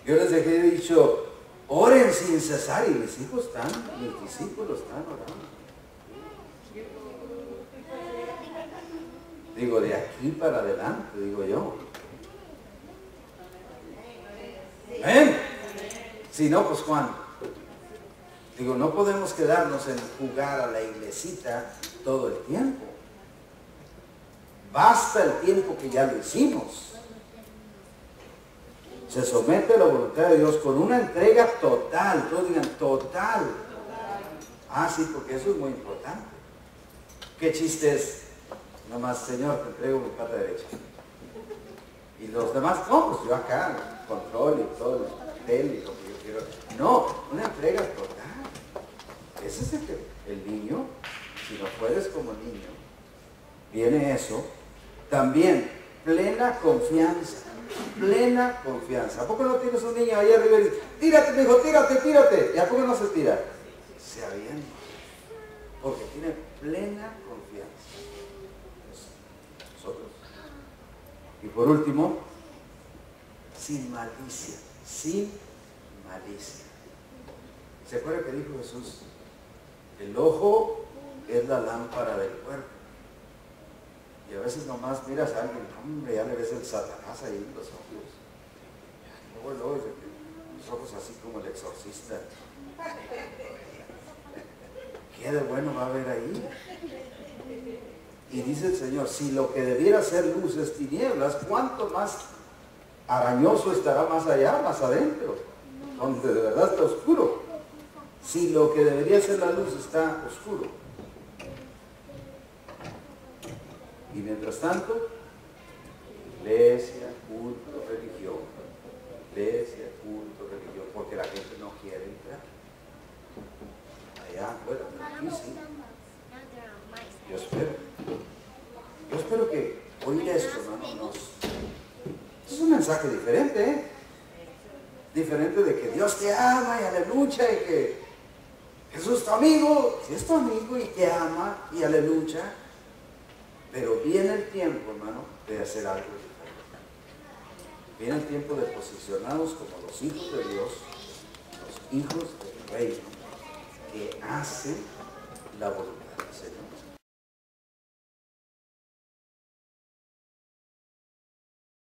Yo les he dicho, oren sin cesar y mis discípulos están orando. Digo, de aquí para adelante, digo yo. ¿Ven? Si no, pues Juan. Digo, no podemos quedarnos en jugar a la iglesita todo el tiempo. Basta el tiempo que ya lo hicimos. Se somete a la voluntad de Dios con una entrega total. Todos digan, total. Ah, sí, porque eso es muy importante. ¿Qué chiste es? Nomás, Señor, te entrego mi pata derecha. Y los demás, no, pues yo acá, control y todo, el tele y lo que yo quiero. No, una entrega total. Ese es el niño, si no puedes como niño, viene eso. También, plena confianza. Plena confianza. ¿A poco no tienes un niño ahí arriba y dice, tírate, mijo, tírate? ¿Y a poco no se tira? Se avienta. Porque tiene plena confianza. Nosotros. Y por último, sin malicia. Sin malicia. ¿Se acuerda que dijo Jesús? El ojo es la lámpara del cuerpo. Y a veces nomás miras a alguien, hombre, ya le ves el Satanás ahí en los ojos. Luego los ojos así como el exorcista. ¿Qué de bueno va a haber ahí? Y dice el Señor, si lo que debiera ser luz es tinieblas, ¿cuánto más arañoso estará más allá, más adentro? Donde de verdad está oscuro. Si lo que debería ser la luz está oscuro. Y mientras tanto, iglesia, culto, religión. Iglesia, culto, religión. Porque la gente no quiere entrar. Allá afuera, pero aquí sí. Yo espero que oír esto, hermano, es un mensaje diferente, ¿eh? Diferente de que Dios te ama y aleluya, y que Jesús es tu amigo, si es tu amigo y te ama y aleluya. Pero viene el tiempo, hermano, de hacer algo diferente. Viene el tiempo de posicionarnos como los hijos de Dios, los hijos del reino, que hacen la voluntad